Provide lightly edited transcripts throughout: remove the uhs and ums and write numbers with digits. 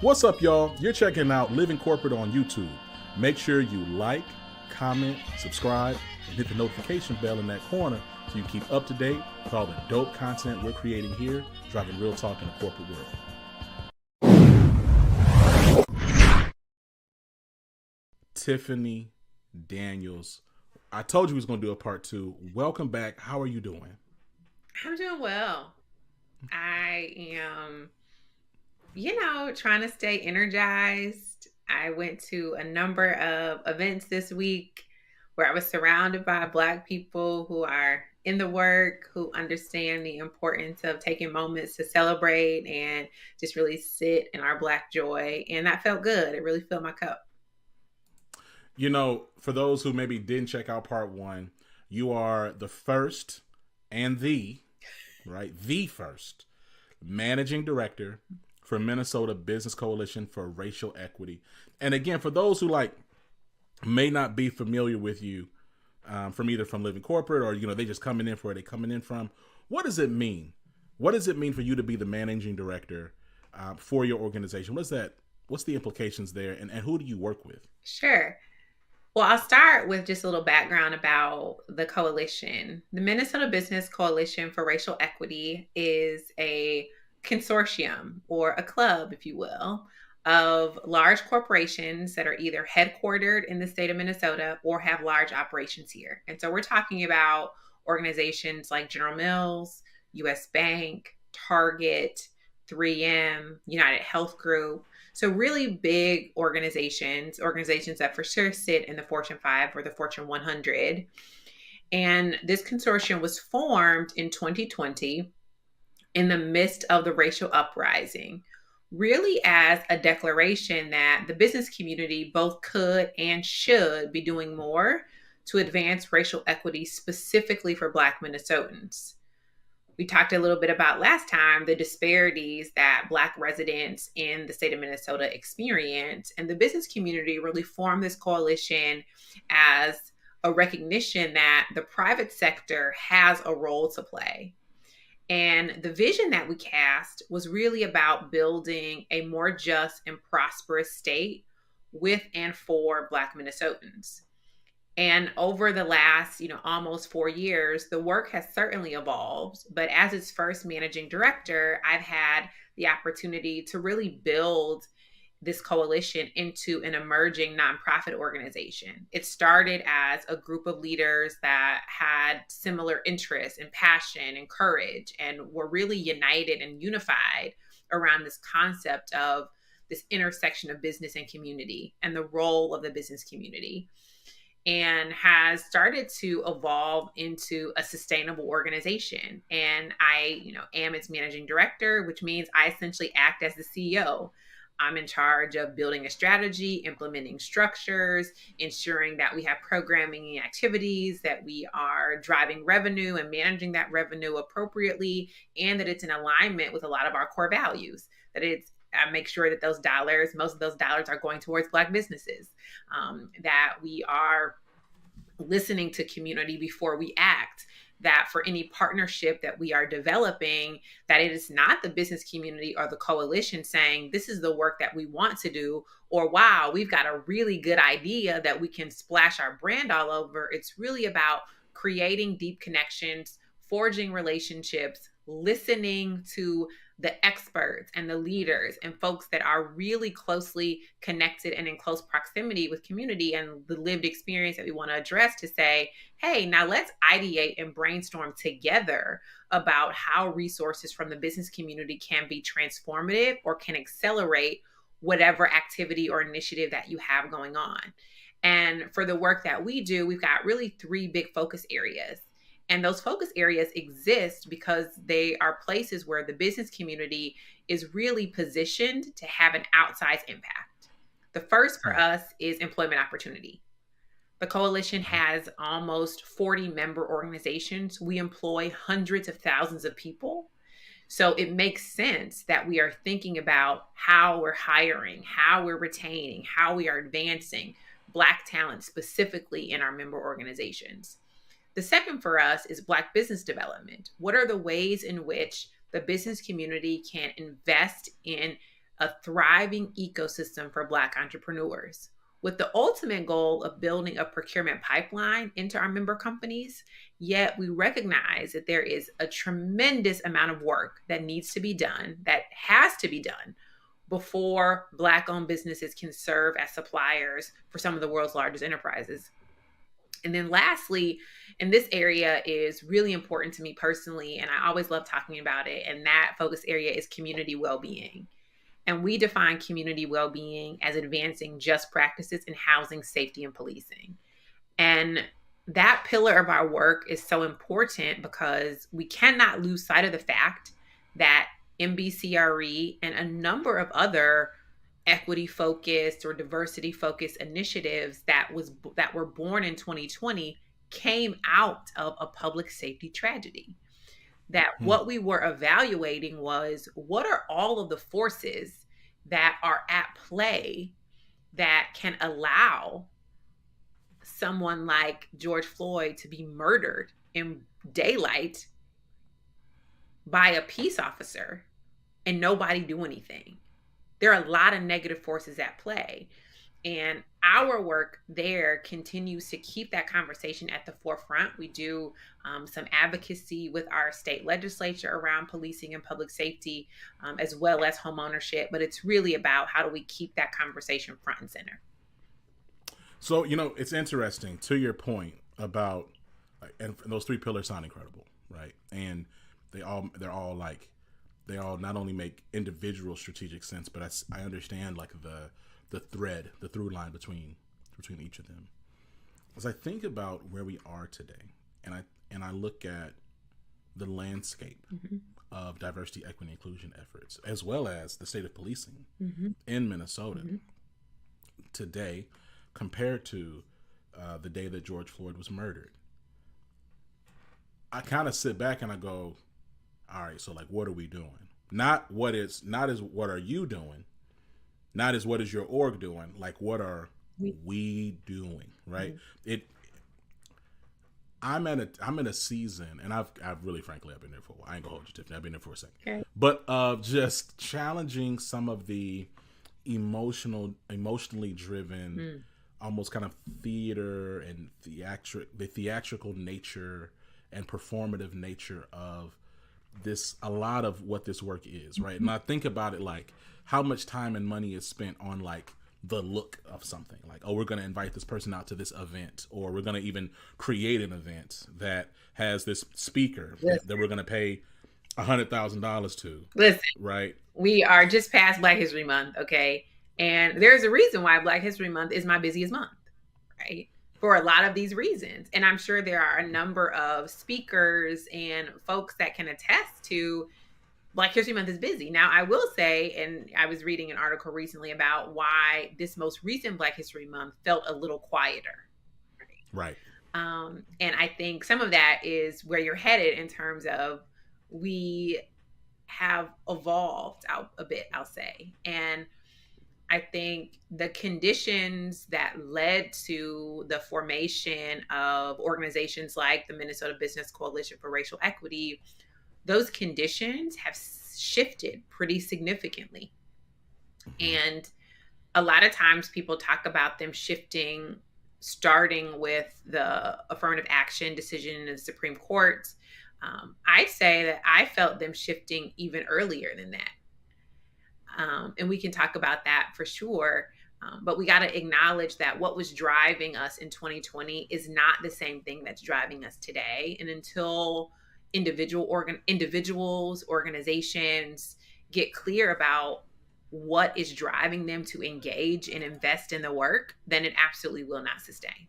What's up, y'all? You're checking out Living Corporate on YouTube. Make sure you like, comment, subscribe, and hit the notification bell in that corner so you keep up to date with all the dope content we're creating here, driving real talk in the corporate world. Tiffani Daniels. I told you we was going to do a part 2. Welcome back. How are you doing? I'm doing well. I am, trying to stay energized. I went to a number of events this week where I was surrounded by Black people who are in the work, who understand the importance of taking moments to celebrate and just really sit in our Black joy. And that felt good. It really filled my cup. You know, for those who maybe didn't check out part 1, you are the first and the first managing director for Minnesota Business Coalition for Racial Equity. And again, for those who may not be familiar with you from either from Living Corporate or, they just coming in for where they coming in from, what does it mean? What does it mean for you to be the managing director for your organization? What's the implications there, and who do you work with? Sure. Well, I'll start with just a little background about the coalition. The Minnesota Business Coalition for Racial Equity is a consortium, or a club, if you will, of large corporations that are either headquartered in the state of Minnesota or have large operations here. And so we're talking about organizations like General Mills, US Bank, Target, 3M, United Health Group. So really big organizations that for sure sit in the Fortune 5 or the Fortune 100. And this consortium was formed in 2020 in the midst of the racial uprising, really as a declaration that the business community both could and should be doing more to advance racial equity specifically for Black Minnesotans. We talked a little bit about last time the disparities that Black residents in the state of Minnesota experience, and the business community really formed this coalition as a recognition that the private sector has a role to play. And the vision that we cast was really about building a more just and prosperous state with and for Black Minnesotans. And over the last, almost 4 years, the work has certainly evolved. But as its first managing director, I've had the opportunity to really build this coalition into an emerging nonprofit organization. It started as a group of leaders that had similar interests and passion and courage, and were really united and unified around this concept of this intersection of business and community and the role of the business community, and has started to evolve into a sustainable organization. And I, am its managing director, which means I essentially act as the CEO. I'm in charge of building a strategy, implementing structures, ensuring that we have programming and activities, that we are driving revenue and managing that revenue appropriately, and that it's in alignment with a lot of our core values, I make sure that most of those dollars are going towards Black businesses, that we are listening to community before we act, that for any partnership that we are developing, that it is not the business community or the coalition saying, this is the work that we want to do, or wow, we've got a really good idea that we can splash our brand all over. It's really about creating deep connections, forging relationships, listening to the experts and the leaders and folks that are really closely connected and in close proximity with community and the lived experience that we want to address, to say, hey, now let's ideate and brainstorm together about how resources from the business community can be transformative or can accelerate whatever activity or initiative that you have going on. And for the work that we do, we've got really 3 big focus areas. And those focus areas exist because they are places where the business community is really positioned to have an outsized impact. The first for us is employment opportunity. The coalition has almost 40 member organizations. We employ hundreds of thousands of people. So it makes sense that we are thinking about how we're hiring, how we're retaining, how we are advancing Black talent specifically in our member organizations. The second for us is Black business development. What are the ways in which the business community can invest in a thriving ecosystem for Black entrepreneurs, with the ultimate goal of building a procurement pipeline into our member companies. Yet we recognize that there is a tremendous amount of work that needs to be done, that has to be done, before Black-owned businesses can serve as suppliers for some of the world's largest enterprises. And then lastly, and this area is really important to me personally, and I always love talking about it, and that focus area is community well-being. And we define community well-being as advancing just practices in housing, safety, and policing. And that pillar of our work is so important because we cannot lose sight of the fact that MBCRE and a number of other equity focused or diversity focused initiatives that were born in 2020 came out of a public safety tragedy. That what we were evaluating was, what are all of the forces that are at play that can allow someone like George Floyd to be murdered in daylight by a peace officer and nobody do anything? There are a lot of negative forces at play. And our work there continues to keep that conversation at the forefront. We do some advocacy with our state legislature around policing and public safety, as well as home ownership. But it's really about, how do we keep that conversation front and center? So, it's interesting, to your point about, and those three pillars sound incredible, right? And they all not only make individual strategic sense, but I understand like the through line between each of them. As I think about where we are today, and I look at the landscape of diversity, equity, inclusion efforts, as well as the state of policing in Minnesota today, compared to the day that George Floyd was murdered, I kind of sit back and I go, all right, so like, what are we doing? Not what are you doing? Not as what is your org doing? Like, what are we doing? Right? I'm in a season, and I've really, frankly, I've been there for a while. I ain't gonna hold you, Tiffany. I've been there for a second. Okay. But just challenging some of the emotionally driven, almost kind of theater and theatrical nature and performative nature of this, a lot of what this work is, right? And I think about it like how much time and money is spent on like the look of something, like, oh, we're going to invite this person out to this event, or we're going to even create an event that has this speaker that we're going to pay $100,000 to. Listen, right? We are just past Black History Month, okay? And there's a reason why Black History Month is my busiest month, right? For a lot of these reasons. And I'm sure there are a number of speakers and folks that can attest to Black History Month is busy. Now, I will say, and I was reading an article recently about why this most recent Black History Month felt a little quieter. Right. And I think some of that is where you're headed in terms of, we have evolved out a bit, I'll say. And I think the conditions that led to the formation of organizations like the Minnesota Business Coalition for Racial Equity, those conditions have shifted pretty significantly. And a lot of times people talk about them shifting, starting with the affirmative action decision in the Supreme Court. I'd say that I felt them shifting even earlier than that. And we can talk about that for sure. But we got to acknowledge that what was driving us in 2020 is not the same thing that's driving us today. And until individuals, organizations get clear about what is driving them to engage and invest in the work, then it absolutely will not sustain.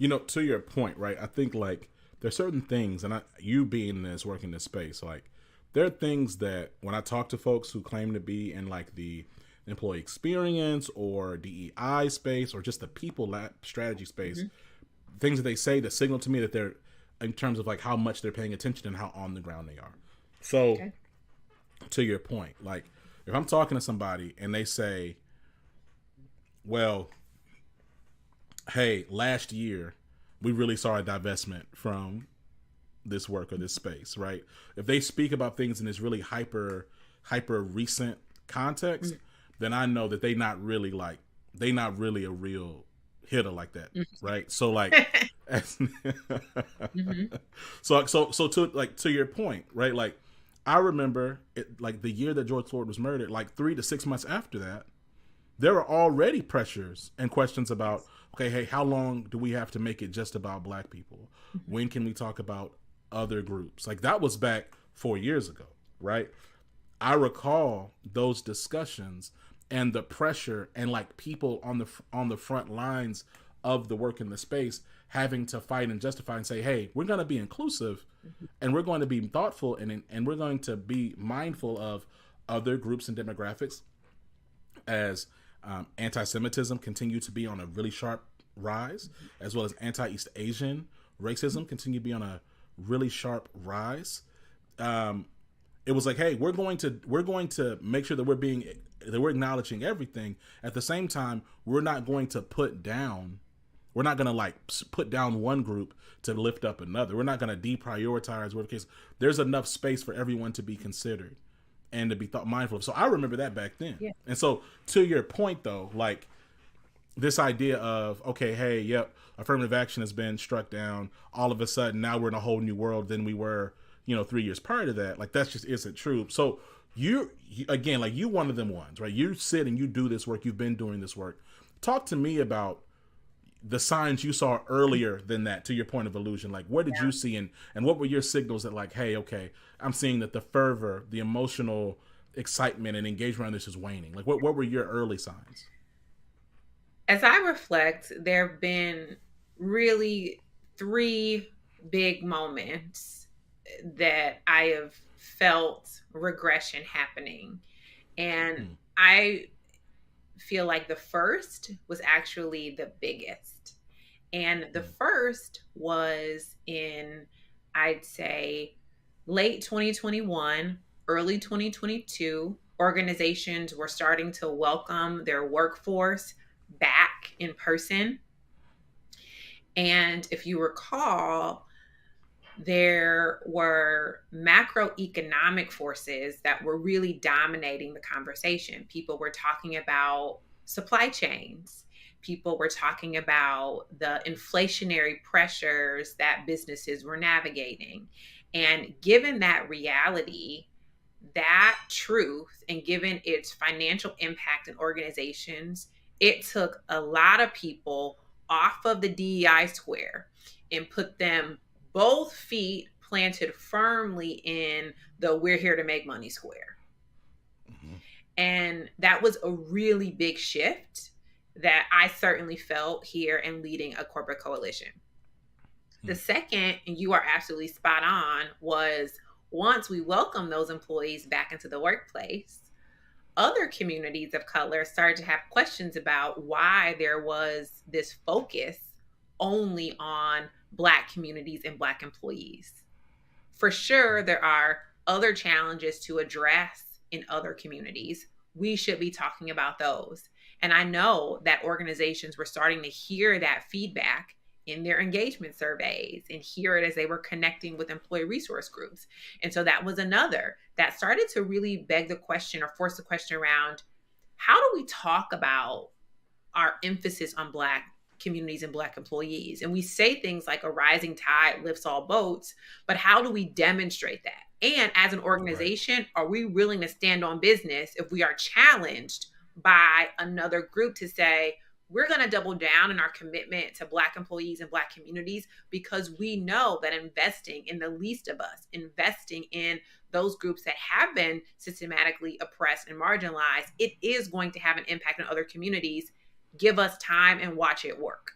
To your point, right? I think like there's certain things, and you being this, working this space, like there are things that when I talk to folks who claim to be in like the employee experience or DEI space or just the people strategy space, things that they say that signal to me that they're, in terms of like how much they're paying attention and how on the ground they are. So to your point, like if I'm talking to somebody and they say, well, hey, last year we really saw a divestment from this work or this space, right? If they speak about things in this really hyper recent context, then I know that they not really a real hitter like that, right? So like, as, Mm-hmm. so to like to your point, right? Like I remember it, like the year that George Floyd was murdered, like 3 to 6 months after that, there were already pressures and questions about, Yes. okay, hey, how long do we have to make it just about black people? Mm-hmm. When can we talk about other groups? Like that was back 4 years ago, right? I recall those discussions and the pressure and like people on the front lines of the work in the space having to fight and justify and say, hey, we're going to be inclusive and we're going to be thoughtful and we're going to be mindful of other groups and demographics as anti-Semitism continued to be on a really sharp rise, as well as anti-East Asian racism continued to be on a really sharp rise. It was like, hey, we're going to make sure that we're acknowledging everything. At the same time, we're not going to we're not going to like put down one group to lift up another. We're not going to deprioritize whatever case. There's enough space for everyone to be considered and to be mindful of. So I remember that back then. Yeah. And so to your point though, like this idea of, okay, hey, yep, affirmative action has been struck down. All of a sudden now we're in a whole new world than we were, 3 years prior to that. Like that just isn't true. So you again, like you one of them ones, right? You sit and you do this work. You've been doing this work. Talk to me about the signs you saw earlier than that, to your point of illusion. Like what did you see and what were your signals that like, hey, okay, I'm seeing that the fervor, the emotional excitement and engagement on this is waning. Like what were your early signs? As I reflect, there have been really three big moments that I have felt regression happening. And Hmm. I feel like the first was actually the biggest. And the Hmm. first was in, I'd say, late 2021, early 2022. Organizations were starting to welcome their workforce back in person. And if you recall, there were macroeconomic forces that were really dominating the conversation. People were talking about supply chains. People were talking about the inflationary pressures that businesses were navigating. And given that reality, that truth, and given its financial impact in organizations, it took a lot of people off of the DEI square and put them both feet planted firmly in the we're here to make money square. Hmm. And that was a really big shift that I certainly felt here in leading a corporate coalition. The Hmm. second, and you are absolutely spot on, was once we welcome those employees back into the workplace, other communities of color started to have questions about why there was this focus only on Black communities and Black employees. For sure, there are other challenges to address in other communities. We should be talking about those. And I know that organizations were starting to hear that feedback in their engagement surveys and hear it as they were connecting with employee resource groups. And so that was another that started to really beg the question or force the question around, how do we talk about our emphasis on Black communities and Black employees? And we say things like a rising tide lifts all boats, but how do we demonstrate that? And as an Right. organization, are we willing to stand on business if we are challenged by another group to say, we're going to double down in our commitment to Black employees and Black communities because we know that investing in the least of us, investing in those groups that have been systematically oppressed and marginalized, it is going to have an impact on other communities. Give us time and watch it work.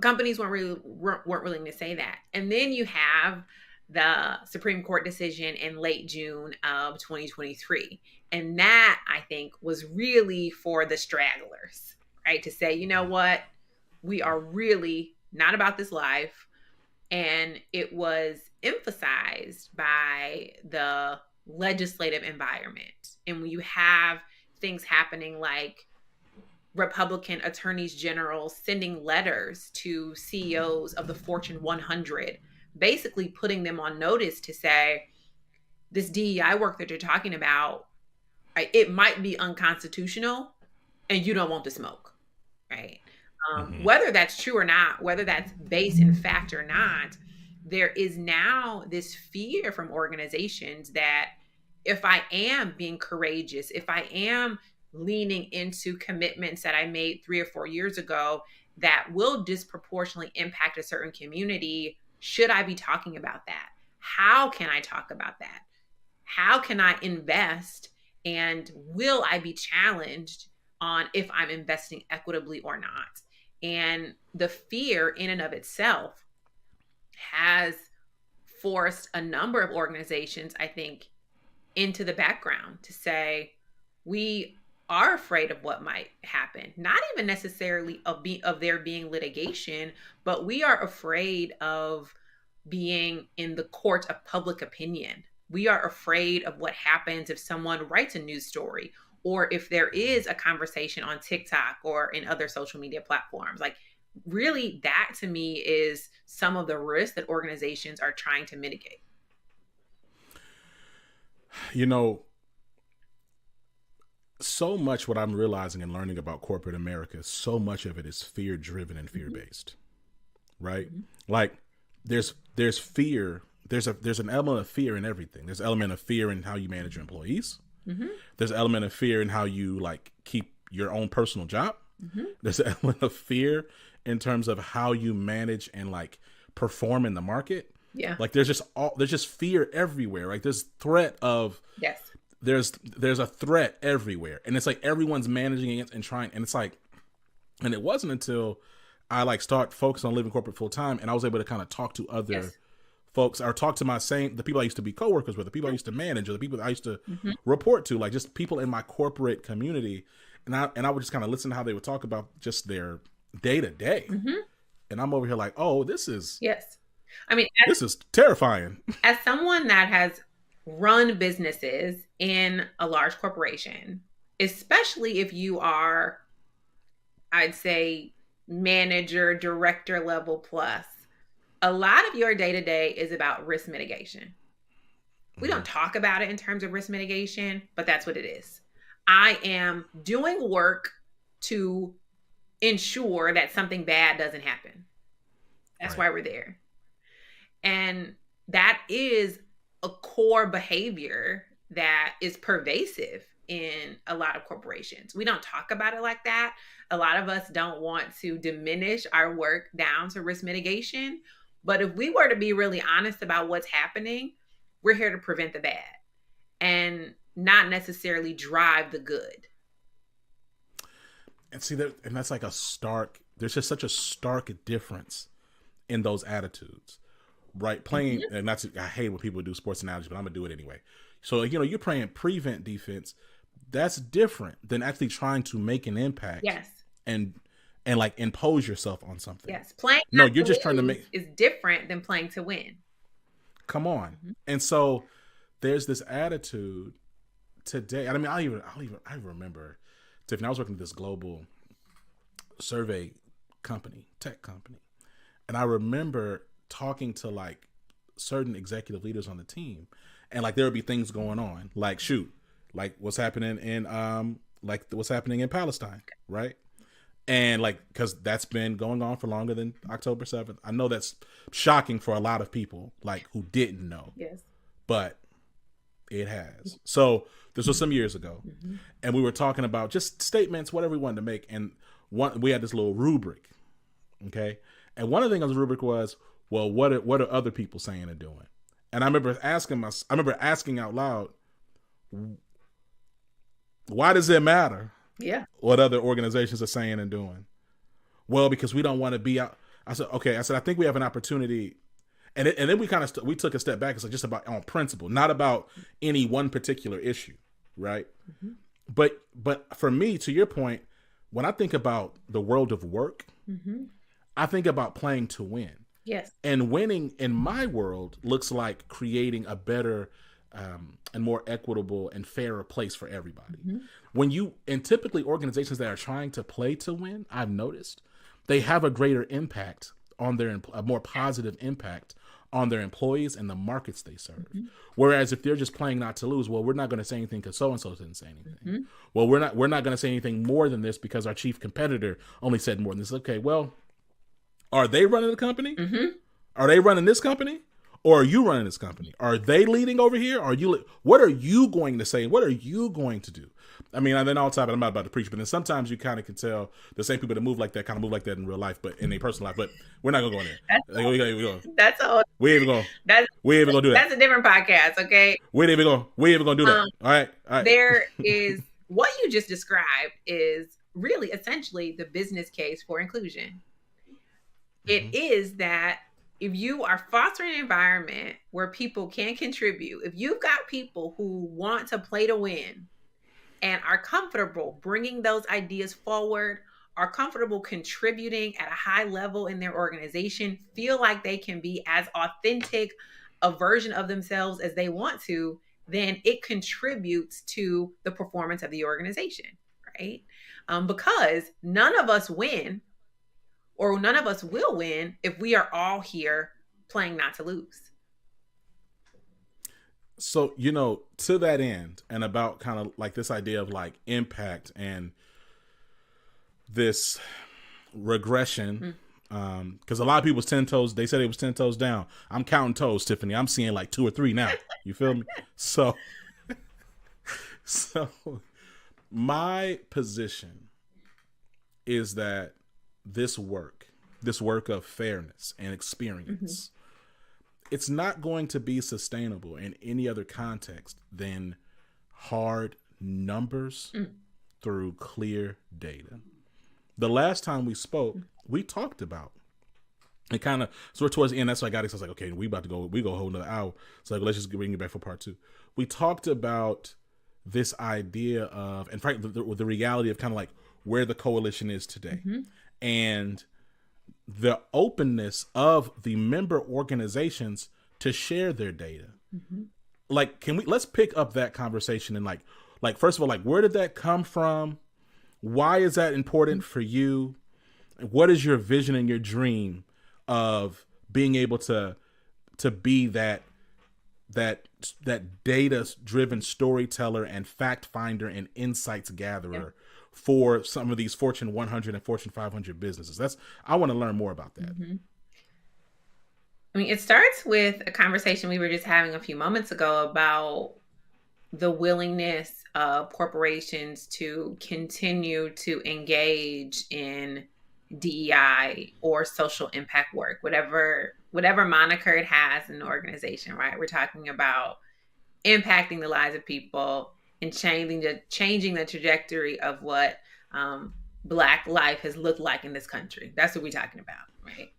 Companies weren't willing to say that. And then you have the Supreme Court decision in late June of 2023. And that, I think, was really for the stragglers, right? To say, you know what? We are really not about this life. And it was emphasized by the legislative environment. And when you have things happening like Republican attorneys general sending letters to CEOs of the Fortune 100, basically putting them on notice to say, this DEI work that you're talking about, it might be unconstitutional and you don't want the smoke, right? Whether that's true or not, whether that's based in fact or not, there is now this fear from organizations that if I am being courageous, if I am leaning into commitments that I made 3 or 4 years ago that will disproportionately impact a certain community, should I be talking about that? How can I talk about that? How can I invest? And will I be challenged on if I'm investing equitably or not? And the fear in and of itself has forced a number of organizations, I think, into the background to say, we are afraid of what might happen. Not even necessarily of there being litigation, but we are afraid of being in the court of public opinion. We are afraid of what happens if someone writes a news story or if there is a conversation on TikTok or in other social media platforms. Like, really, that to me is some of the risks that organizations are trying to mitigate. You know, so much what I'm realizing and learning about corporate America, so much of it is fear driven and fear based, right? Like there's fear. There's an element of fear in everything. There's an element of fear in how you manage your employees. There's an element of fear in how you like keep your own personal job. There's an element of fear in terms of how you manage and like perform in the market. Yeah. Like there's just fear everywhere. Like there's threat of, yes, there's a threat everywhere. And it's like everyone's managing it and trying, and it's like, and it wasn't until I like start focusing on living corporate full time and I was able to kind of talk to other folks or talk to the people I used to be coworkers with, the people I used to manage, or the people that I used to report to, like just people in my corporate community. And I would just kind of listen to how they would talk about just their day to day. And I'm over here like, oh, this is, yes. I mean, this is terrifying. As someone that has run businesses in a large corporation, especially if you are, I'd say, manager, director level plus, a lot of your day-to-day is about risk mitigation. We don't talk about it in terms of risk mitigation, but that's what it is. I am doing work to ensure that something bad doesn't happen. That's why we're there. And that is a core behavior that is pervasive in a lot of corporations. We don't talk about it like that. A lot of us don't want to diminish our work down to risk mitigation. But if we were to be really honest about what's happening, we're here to prevent the bad and not necessarily drive the good. And see that, and that's like there's just such a stark difference in those attitudes. Right, playing, and I hate when people do sports analogies, but I'm gonna do it anyway. So you're playing prevent defense. That's different than actually trying to make an impact. Yes, and like impose yourself on something. Yes, playing. No, you're just trying to make is different than playing to win. Come on, and so there's this attitude today. I mean, I remember, Tiffani, I was working with this global survey company, tech company, and I remember talking to like certain executive leaders on the team, and like there would be things going on, like like what's happening in what's happening in Palestine, right? And like, because that's been going on for longer than October 7th. I know that's shocking for a lot of people like who didn't know. Yes, but it has. So this was some years ago, and we were talking about just statements, whatever we wanted to make, and we had this little rubric, okay, and one of the things on the rubric was, well, what are other people saying and doing? And I remember asking out loud, why does it matter? Yeah. What other organizations are saying and doing? Well, because we don't want to be out. I said, okay. I think we have an opportunity. And then we kind of, we took a step back. It's like just about on principle, not about any one particular issue. Right. But for me, to your point, when I think about the world of work, I think about playing to win. Yes. And winning in my world looks like creating a better and more equitable and fairer place for everybody. And typically organizations that are trying to play to win, I've noticed they have a greater impact on a more positive impact on their employees and the markets they serve. Mm-hmm. Whereas if they're just playing not to lose, well, we're not going to say anything because so-and-so didn't say anything. Mm-hmm. Well, we're not going to say anything more than this because our chief competitor only said more than this. Okay, well, are they running the company? Mm-hmm. Are they running this company? Or are you running this company? Are they leading over here? What are you going to say? What are you going to do? I mean, and then all the time, I'm not about to preach, but then sometimes you kind of can tell the same people that move like that kind of move like that in real life, but in their personal life. But we're not gonna go in there. We ain't even gonna do that. That's a different podcast, okay? We ain't even gonna do that. All right. There is what you just described is really essentially the business case for inclusion. It is that if you are fostering an environment where people can contribute, if you've got people who want to play to win and are comfortable bringing those ideas forward, are comfortable contributing at a high level in their organization, feel like they can be as authentic a version of themselves as they want to, then it contributes to the performance of the organization, right? Because none of us win, or none of us will win, if we are all here playing not to lose. So, to that end, and about kind of like this idea of like impact and this regression, because a lot of people's 10 toes, they said it was 10 toes down. I'm counting toes, Tiffani. I'm seeing like 2 or 3 now. You feel me? So my position is that this work of fairness and experience, it's not going to be sustainable in any other context than hard numbers through clear data. The last time we spoke, we talked about it kind of, so we're towards the end. That's why I got it. So I was like, okay, we go a whole nother hour. So let's just bring it back for part 2. We talked about this idea of, and frankly, the reality of kind of like where the coalition is today. And the openness of the member organizations to share their data. Like, let's pick up that conversation and like, first of all, like, where did that come from? Why is that important for you? What is your vision and your dream of being able to be that data-driven storyteller and fact finder and insights gatherer for some of these Fortune 100 and Fortune 500 businesses? I want to learn more about that. I mean, it starts with a conversation we were just having a few moments ago about the willingness of corporations to continue to engage in DEI or social impact work, whatever moniker it has in the organization, right? We're talking about impacting the lives of people and changing the trajectory of what Black life has looked like in this country. That's what we're talking about, right?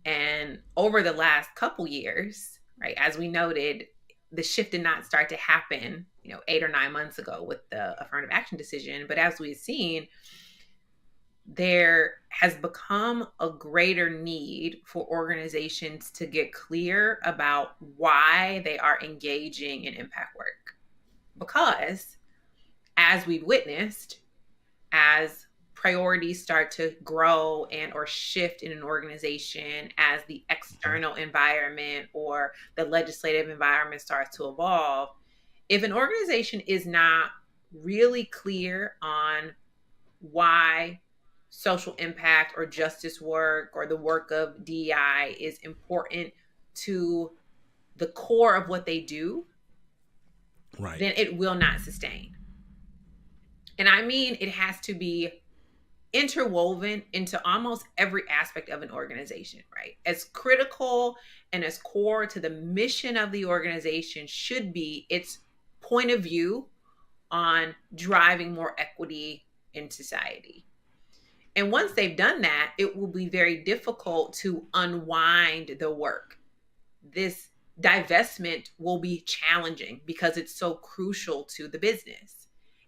And over the last couple years, right, as we noted, the shift did not start to happen, 8 or 9 months ago with the affirmative action decision. But as we've seen, there has become a greater need for organizations to get clear about why they are engaging in impact work. Because as we've witnessed, as priorities start to grow and or shift in an organization, as the external environment or the legislative environment starts to evolve, if an organization is not really clear on why social impact or justice work or the work of DEI is important to the core of what they do, right, then it will not sustain. And I mean, it has to be interwoven into almost every aspect of an organization, right? As critical and as core to the mission of the organization should be its point of view on driving more equity in society. And once they've done that, it will be very difficult to unwind the work. This divestment will be challenging because it's so crucial to the business.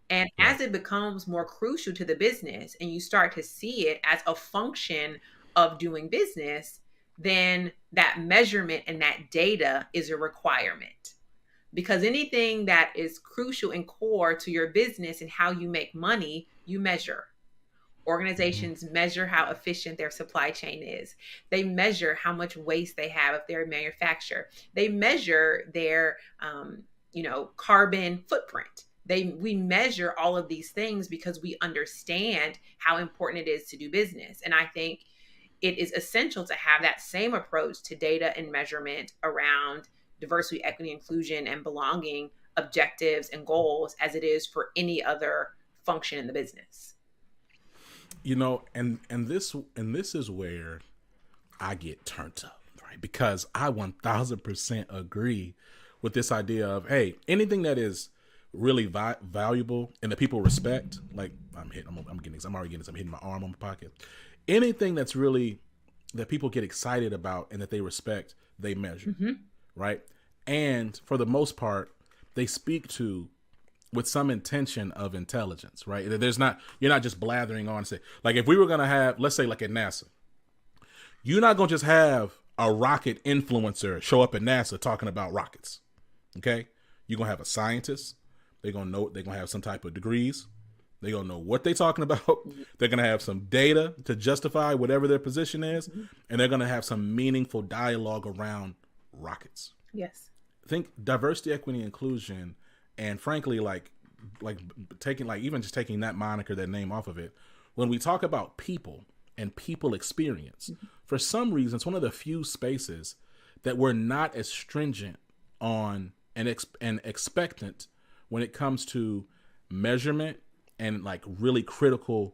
And as it becomes more crucial to the business and you start to see it as a function of doing business, then that measurement and that data is a requirement. Because anything that is crucial and core to your business and how you make money, you measure. Mm-hmm. Organizations measure how efficient their supply chain is. They measure how much waste they have if they're a manufacturer. They measure their, carbon footprint. We measure all of these things because we understand how important it is to do business. And I think it is essential to have that same approach to data and measurement around diversity, equity, inclusion, and belonging objectives and goals as it is for any other function in the business. And this is where I get turned up, right? Because I 1000% agree with this idea of, hey, anything that is really valuable and that people respect, like I'm getting this, I'm already getting this, I'm hitting my arm on my pocket. Anything that's really that people get excited about and that they respect, they measure, Mm-hmm. right? And for the most part, they speak to with some intention of intelligence, right? You're not just blathering on and say, like, if we were going to have, let's say like at NASA, you're not going to just have a rocket influencer show up at NASA talking about rockets. Okay. You're going to have a scientist. They're going to have some type of degrees. They're going to know what they're talking about. Mm-hmm. They're going to have some data to justify whatever their position is. Mm-hmm. And they're going to have some meaningful dialogue around rockets. Yes. I think diversity, equity, inclusion, and frankly, like taking, like, even just taking that moniker, that name off of it, when we talk about people and people experience, Mm-hmm. for some reason, it's one of the few spaces that we're not as stringent on and expectant when it comes to measurement and like really critical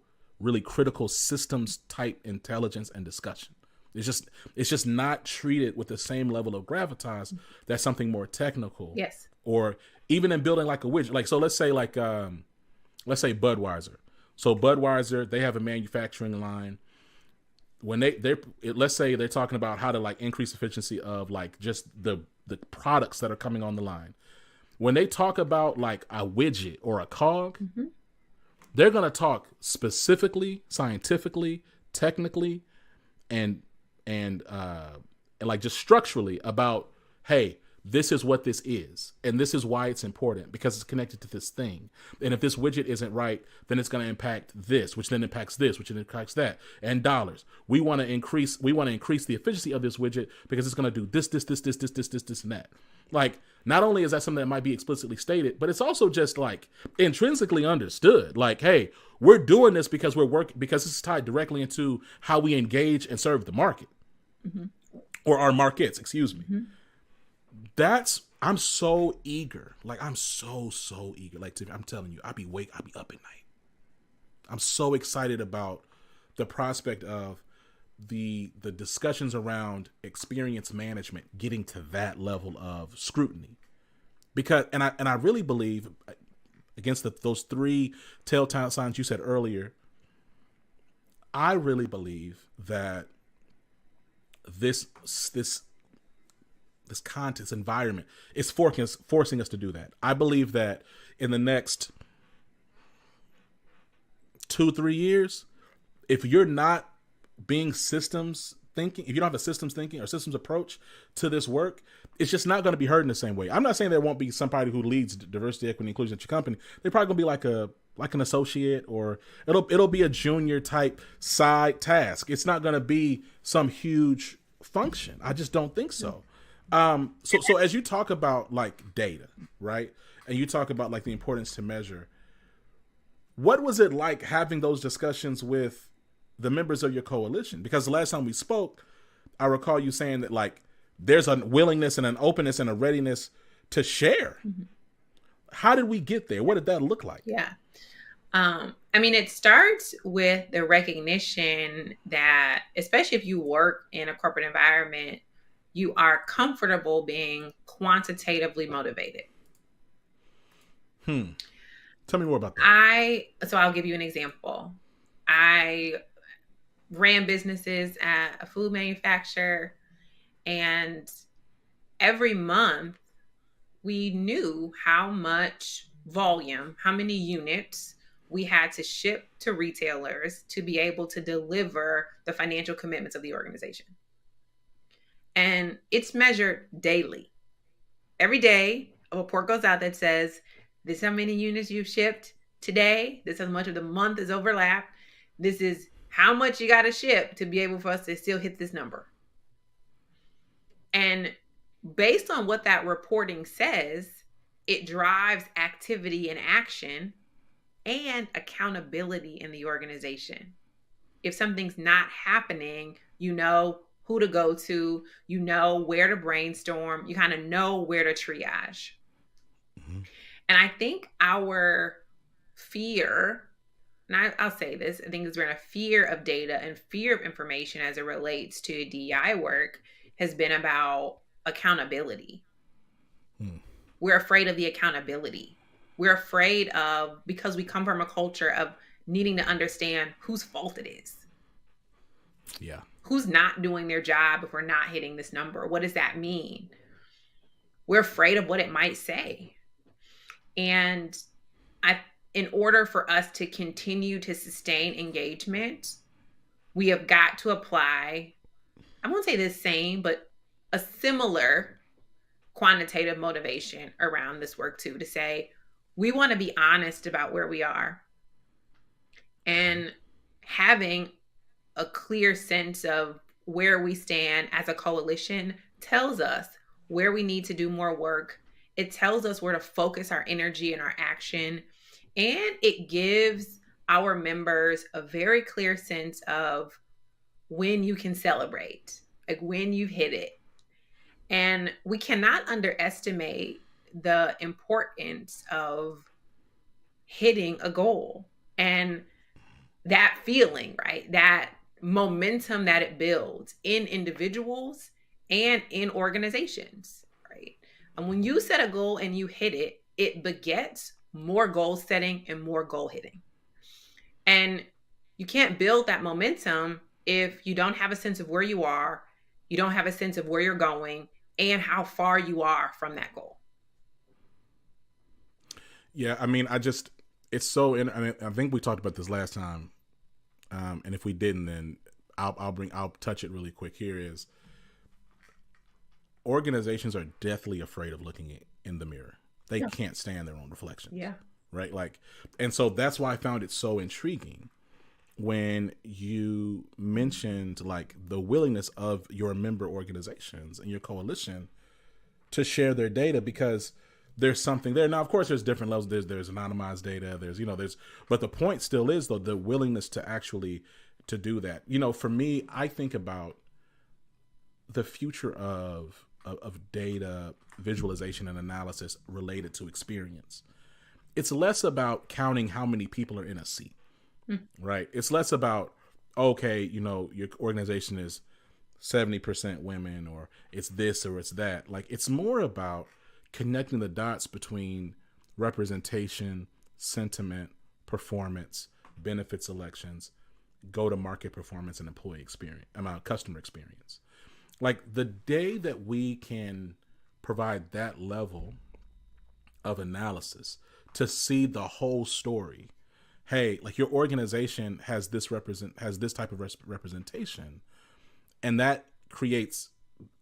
systems type intelligence and discussion. It's just not treated with the same level of gravitas that something more technical. Yes. Or even in building like a widget. Like, so let's say Budweiser. So Budweiser, they have a manufacturing line. When let's say they're talking about how to like increase efficiency of like just the products that are coming on the line. When they talk about like a widget or a cog, Mm-hmm. they're going to talk specifically, scientifically, technically, and like just structurally about, hey, this is what this is, and this is why it's important because it's connected to this thing. And if this widget isn't right, then it's going to impact this, which then impacts this, which then impacts that, and dollars. We want to increase the efficiency of this widget because it's going to do this, and that. Like, not only is that something that might be explicitly stated, but it's also just like intrinsically understood. Like, hey, we're doing this because because this is tied directly into how we engage and serve the market. Mm-hmm. Or our markets, excuse me. Mm-hmm. I'm so eager. Like, I'm so eager. Like, I'm telling you, I'll be up at night. I'm so excited about the prospect of the discussions around experience management getting to that level of scrutiny. Because, and I really believe, against those three telltale signs you said earlier, I really believe that this content, environment is forcing us to do that. I believe that in the next 2-3 years, if you're not being systems thinking, if you don't have a systems thinking or systems approach to this work, it's just not going to be heard in the same way. I'm not saying there won't be somebody who leads diversity, equity, inclusion at your company. They're probably going to be like an associate, or it'll be a junior type side task. It's not going to be some huge function. I just don't think so. So as you talk about like data, right? And you talk about like the importance to measure, what was it like having those discussions with the members of your coalition? Because the last time we spoke, I recall you saying that like there's a willingness and an openness and a readiness to share. Mm-hmm. How did we get there? What did that look like? Yeah. I mean, it starts with the recognition that, especially if you work in a corporate environment, you are comfortable being quantitatively motivated. Tell me more about that. So I'll give you an example. I ran businesses at a food manufacturer, and every month we knew how much volume, how many units we had to ship to retailers to be able to deliver the financial commitments of the organization. And it's measured daily. Every day, a report goes out that says, this is how many units you've shipped today. This is how much of the month is overlapped. This is how much you got to ship to be able for us to still hit this number. And based on what that reporting says, it drives activity and action and accountability in the organization. If something's not happening, you know who to go to, you know where to brainstorm, you kind of know where to triage. Mm-hmm. And I think our fear, and I'll say this, I think it's been a fear of data and fear of information as it relates to DEI work has been about accountability. We're afraid of the accountability. We're afraid of, because we come from a culture of needing to understand whose fault it is. Yeah. Who's not doing their job if we're not hitting this number? What does that mean? We're afraid of what it might say. And in order for us to continue to sustain engagement, we have got to apply, I won't say the same, but a similar quantitative motivation around this work too, to say, we want to be honest about where we are. And having a clear sense of where we stand as a coalition tells us where we need to do more work. It tells us where to focus our energy and our action. And it gives our members a very clear sense of when you can celebrate, like when you've hit it. And we cannot underestimate the importance of hitting a goal and that feeling, right? That momentum that it builds in individuals and in organizations, right? And when you set a goal and you hit it, it begets more goal setting and more goal hitting. And you can't build that momentum if you don't have a sense of where you are, you don't have a sense of where you're going, and how far you are from that goal. Yeah, I mean, it's so, I think we talked about this last time. And if we didn't, then I'll touch it really quick. Here is, organizations are deathly afraid of looking in the mirror. They can't stand their own reflection. Yeah. Right. And so that's why I found it so intriguing when you mentioned the willingness of your member organizations and your coalition to share their data, because there's something there. Now, of course, there's different levels. There's anonymized data. But the point still is, though, the willingness to actually to do that. For me, I think about the future of data visualization and analysis related to experience. It's less about counting how many people are in a seat, right? It's less about, okay, your organization is 70% women, or it's this or it's that. It's more about connecting the dots between representation, sentiment, performance, benefits elections, go-to-market performance, and employee experience, customer experience. The day that we can provide that level of analysis to see the whole story, hey, your organization has this type of representation, and that creates,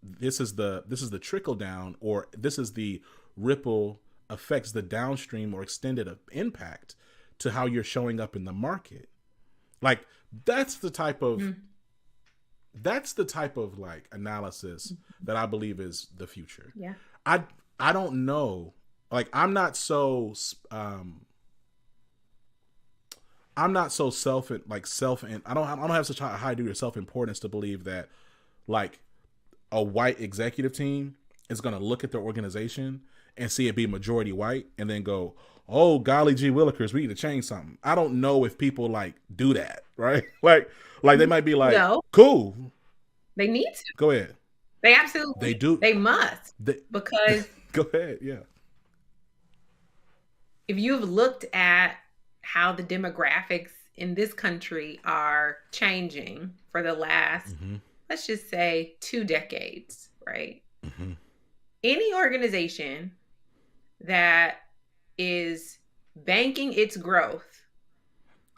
this is the trickle down, or this is the ripple effects, the downstream or extended impact to how you're showing up in the market. That's the type of analysis that I believe is the future. Yeah. I don't know. I'm not so self, and I don't have such a high degree of self-importance to believe that a white executive team is going to look at their organization and see it be majority white and then go, oh, golly gee willikers, we need to change something. I don't know if people do that, right? They might be no. Cool. They need to. Go ahead. They absolutely. They do. They must. Because. Go ahead. Yeah. If you've looked at how the demographics in this country are changing for the last, let's just say 2 decades, right? Mm-hmm. Any organization that is banking its growth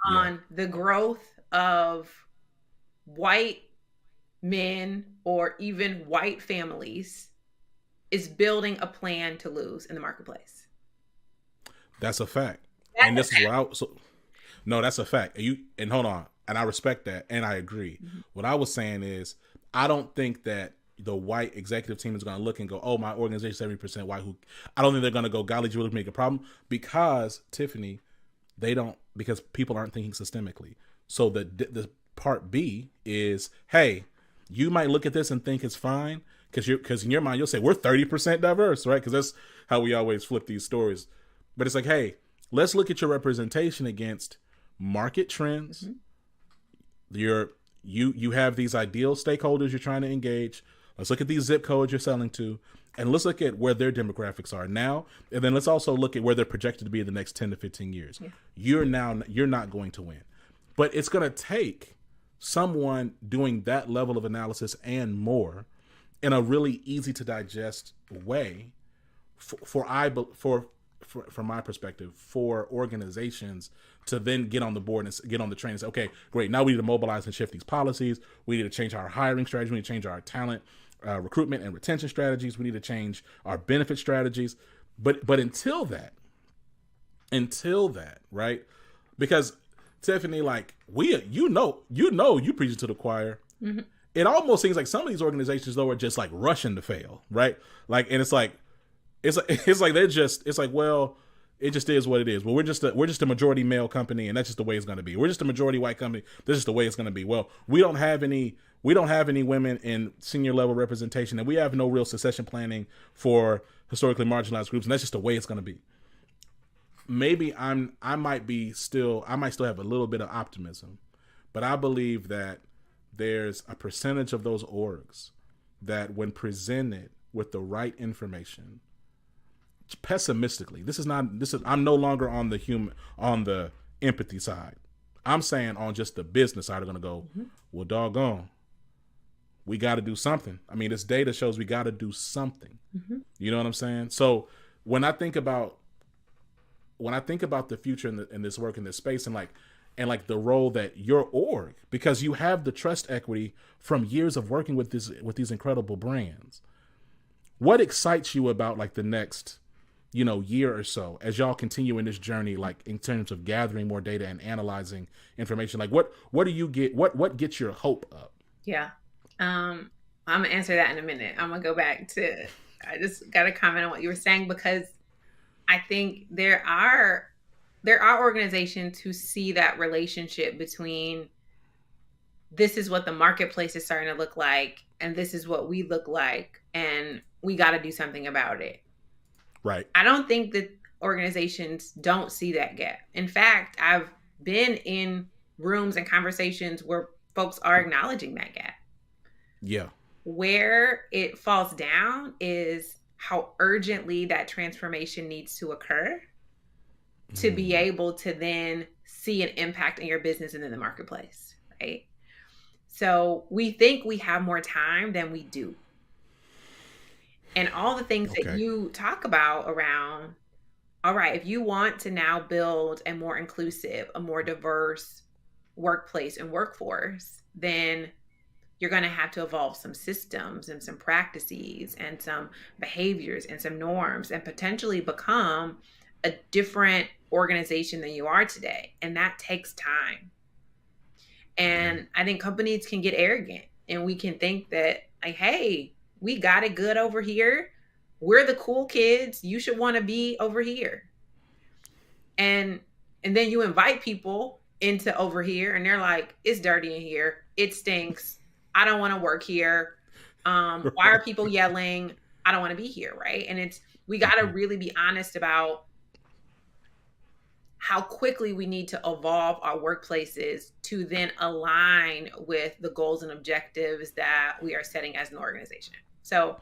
on the growth of white men or even white families is building a plan to lose in the marketplace. That's a fact. That's a fact. And hold on. And I respect that, and I agree. What I was saying is, I don't think that the white executive team is going to look and go, "Oh, my organization is 70% white." I don't think they're going to go, "Golly, you really make a problem," because Tiffani, because people aren't thinking systemically. So the part B is, hey, you might look at this and think it's fine because in your mind you'll say we're 30% diverse, right? Because that's how we always flip these stories. But it's like, hey, let's look at your representation against market trends. You have these ideal stakeholders you're trying to engage. Let's look at these zip codes you're selling to, and let's look at where their demographics are now, and then let's also look at where they're projected to be in the next 10 to 15 years. Yeah. You're not going to win, but it's going to take someone doing that level of analysis and more in a really easy to digest way from my perspective, for organizations to then get on the board and get on the train and say, okay, great, now we need to mobilize and shift these policies. We need to change our hiring strategy. We need to change our talent recruitment and retention strategies. We need to change our benefit strategies. But until that, right? Because Tiffani, like you preach it to the choir. Mm-hmm. It almost seems like some of these organizations though are just like rushing to fail, right? Like, and it's like, well, it just is what it is. Well, we're just a majority male company, and that's just the way it's going to be. We're just a majority white company. This is the way it's going to be. Well, we don't have any women in senior level representation, and we have no real succession planning for historically marginalized groups, and that's just the way it's going to be. Maybe I might still have a little bit of optimism, but I believe that there's a percentage of those orgs that, when presented with the right information, pessimistically, I'm no longer on the empathy side. I'm saying on just the business side, are going to go, well, doggone, we got to do something. I mean, this data shows we got to do something. You know what I'm saying? So when I think about the future in this work, in this space, and like the role that your org, because you have the trust equity from years of working with these incredible brands, what excites you about like the next year or so as y'all continue in this journey, like in terms of gathering more data and analyzing information? Like what do you get? What gets your hope up? Yeah. I'm gonna answer that in a minute. I'm gonna go back to, I just got to comment on what you were saying, because I think there are organizations who see that relationship between this is what the marketplace is starting to look like, and this is what we look like, and we got to do something about it. Right. I don't think that organizations don't see that gap. In fact, I've been in rooms and conversations where folks are acknowledging that gap. Yeah. Where it falls down is how urgently that transformation needs to occur to be able to then see an impact in your business and in the marketplace, right? So we think we have more time than we do. And all the things that you talk about around, all right, if you want to now build a more inclusive, a more diverse workplace and workforce, then you're going to have to evolve some systems and some practices and some behaviors and some norms, and potentially become a different organization than you are today. And that takes time. And I think companies can get arrogant, and we can think that, like, hey, we got it good over here. We're the cool kids. You should want to be over here. And then you invite people into over here, and they're like, it's dirty in here. It stinks. I don't want to work here. Why are people yelling? I don't want to be here, right? And we got to really be honest about how quickly we need to evolve our workplaces to then align with the goals and objectives that we are setting as an organization. So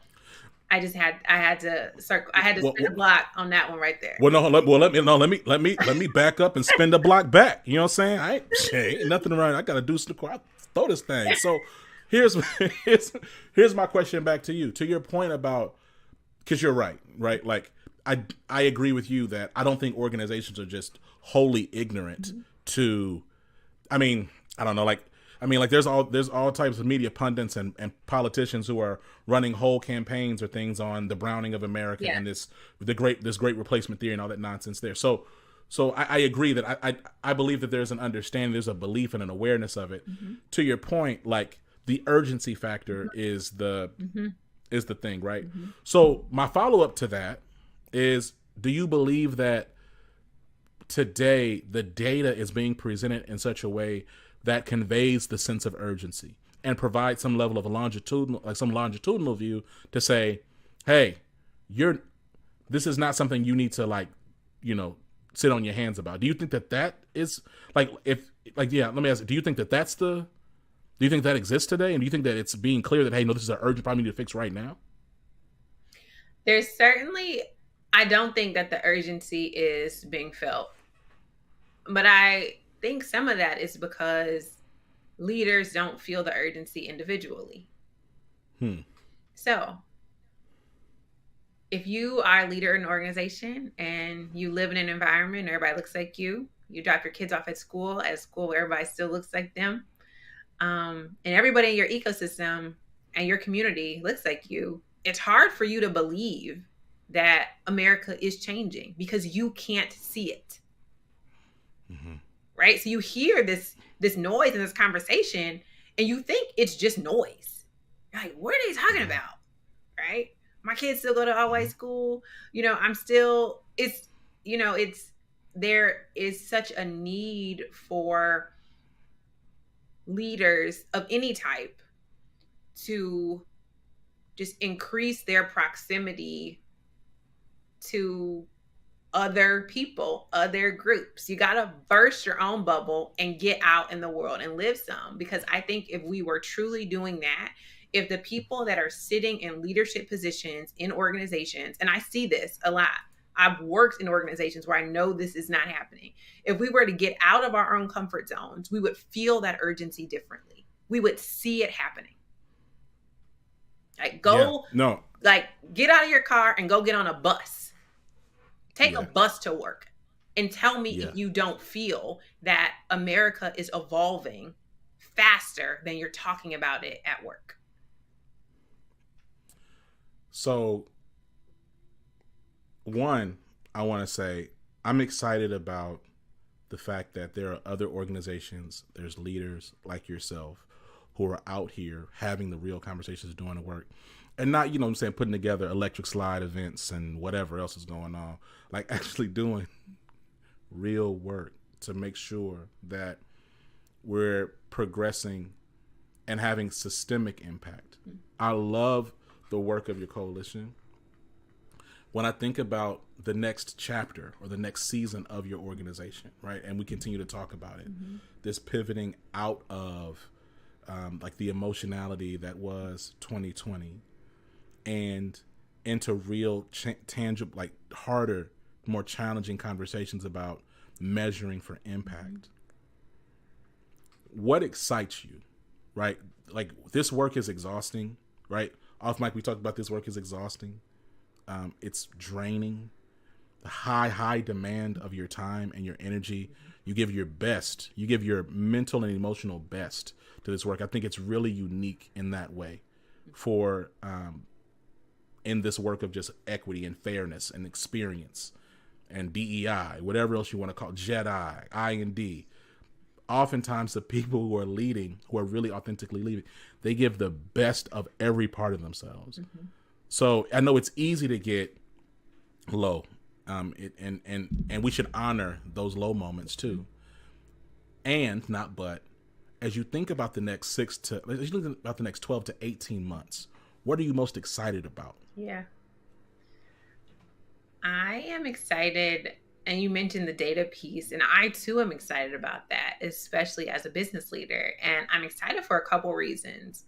I had to spin a block on that one right there. Let me back up and spin the block back. You know what I'm saying? Ain't nothing around. I got to do some, I throw this thing. So here's my question back to you. To your point about, because you're right? Like I agree with you that I don't think organizations are just wholly ignorant to, I don't know, like there's all types of media pundits and politicians who are running whole campaigns or things on the browning of America and this great replacement theory and all that nonsense there. So So I agree that I believe that there's an understanding, there's a belief and an awareness of it. Mm-hmm. To your point, like the urgency factor Mm-hmm. is the thing, right? Mm-hmm. So my follow up to that is, do you believe that today the data is being presented in such a way that conveys the sense of urgency and provides some level of a longitudinal view to say, hey, this is not something you need to like, sit on your hands about. Do you think that is like, let me ask, do you think do you think that exists today? And do you think that it's being clear that, hey, no, this is an urgent problem you need to fix right now? There's certainly, I don't think that the urgency is being felt. But I think some of that is because leaders don't feel the urgency individually. So if you are a leader in an organization and you live in an environment where everybody looks like you drop your kids off at school where everybody still looks like them, and everybody in your ecosystem and your community looks like you, it's hard for you to believe that America is changing because you can't see it. Mm-hmm. Right? So you hear this noise in this conversation and you think it's just noise. You're like, what are they talking about? Right? My kids still go to all-white school. There is such a need for leaders of any type to just increase their proximity to other people, other groups. You got to burst your own bubble and get out in the world and live some. Because I think if we were truly doing that, if the people that are sitting in leadership positions in organizations, and I see this a lot, I've worked in organizations where I know this is not happening. If we were to get out of our own comfort zones, we would feel that urgency differently. We would see it happening. Like get out of your car and go get on a bus. Take a bus to work and tell me if you don't feel that America is evolving faster than you're talking about it at work. So, one, I want to say I'm excited about the fact that there are other organizations, there's leaders like yourself who are out here having the real conversations, doing the work. And not, putting together electric slide events and whatever else is going on. Like actually doing real work to make sure that we're progressing and having systemic impact. I love the work of your coalition. When I think about the next chapter or the next season of your organization, right? And we continue to talk about it, this pivoting out of like the emotionality that was 2020 and into real tangible, like harder, more challenging conversations about measuring for impact. What excites you, right? Like this work is exhausting, right? Off mic, we talked about this work is exhausting. It's draining. The high demand of your time and your energy. You give your best. You give your mental and emotional best to this work. I think it's really unique in that way for in this work of just equity and fairness and experience and DEI, whatever else you want to call it, JEDI, I&D. Oftentimes the people who are leading, who are really authentically leading, they give the best of every part of themselves. So I know it's easy to get low, and we should honor those low moments too. And not but, as you think about the next 12 to 18 months, what are you most excited about? Yeah. I am excited, and you mentioned the data piece, and I too am excited about that, especially as a business leader. And I'm excited for a couple reasons.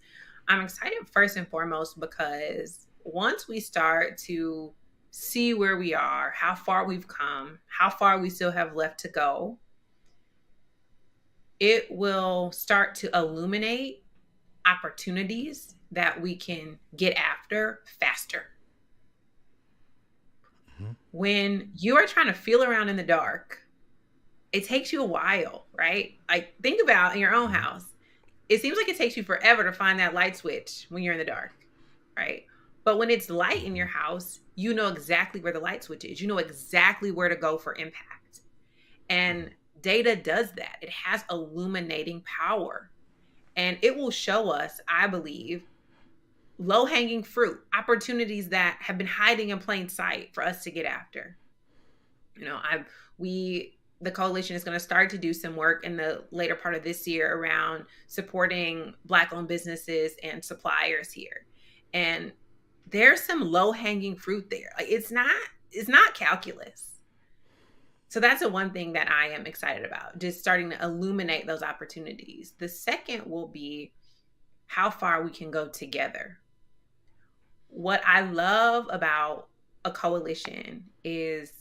I'm excited first and foremost because once we start to see where we are, how far we've come, how far we still have left to go, it will start to illuminate opportunities that we can get after faster. When you are trying to feel around in the dark, it takes you a while, right? Like think about in your own house. It seems like it takes you forever to find that light switch when you're in the dark, right? But when it's light in your house, you know exactly where the light switch is. You know exactly where to go for impact. And data does that. It has illuminating power. And it will show us, I believe, low hanging fruit, opportunities that have been hiding in plain sight for us to get after. You know, the coalition is going to start to do some work in the later part of this year around supporting Black owned businesses and suppliers here. And there's some low hanging fruit there. Like it's not calculus. So that's the one thing that I am excited about, just starting to illuminate those opportunities. The second will be how far we can go together. What I love about a coalition is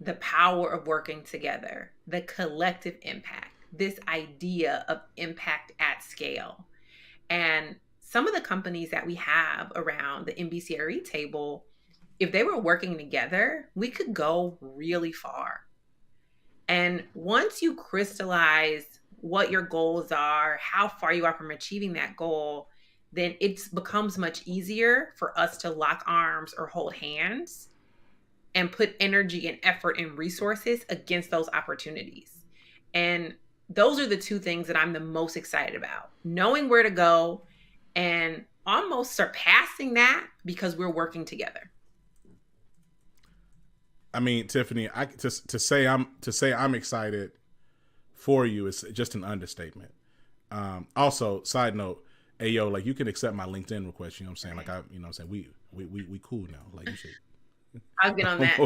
the power of working together, the collective impact, this idea of impact at scale. And some of the companies that we have around the NBCRE table, if they were working together, we could go really far. And once you crystallize what your goals are, how far you are from achieving that goal, then it becomes much easier for us to lock arms or hold hands and put energy and effort and resources against those opportunities. And those are the two things that I'm the most excited about. Knowing where to go and almost surpassing that because we're working together. I mean, Tiffani, to say I'm excited for you is just an understatement. Also, side note, hey yo, like you can accept my LinkedIn request. You know what I'm saying? Like you know what I'm saying? We cool now. Like you should. I'll get on that.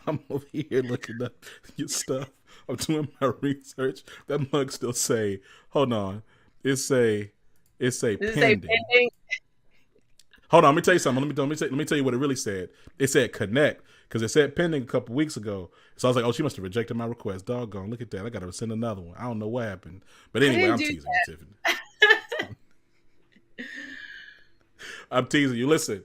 I'm over here looking up your stuff. I'm doing my research. That mug still say, hold on. It say pending. Hold on, let me tell you something. Let me tell you what it really said. It said connect because it said pending a couple weeks ago. So I was like, oh, she must have rejected my request. Doggone, look at that. I got to send another one. I don't know what happened. But anyway, I'm teasing you, Tiffani. I'm teasing you. Listen,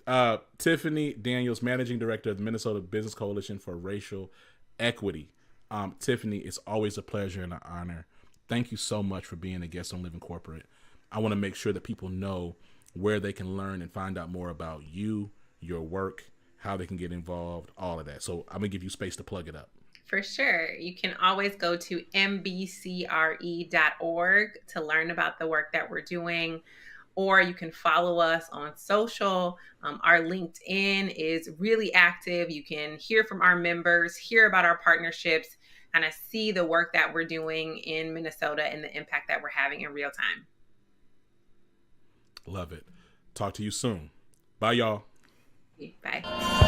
Tiffani Daniels, Managing Director of the Minnesota Business Coalition for Racial Equity. Tiffani, it's always a pleasure and an honor. Thank you so much for being a guest on Living Corporate. I want to make sure that people know where they can learn and find out more about you, your work, how they can get involved, all of that. So I'm going to give you space to plug it up. For sure. You can always go to mbcre.org to learn about the work that we're doing, or you can follow us on social. Our LinkedIn is really active. You can hear from our members, hear about our partnerships, kind of see the work that we're doing in Minnesota and the impact that we're having in real time. Love it. Talk to you soon. Bye, y'all. Bye.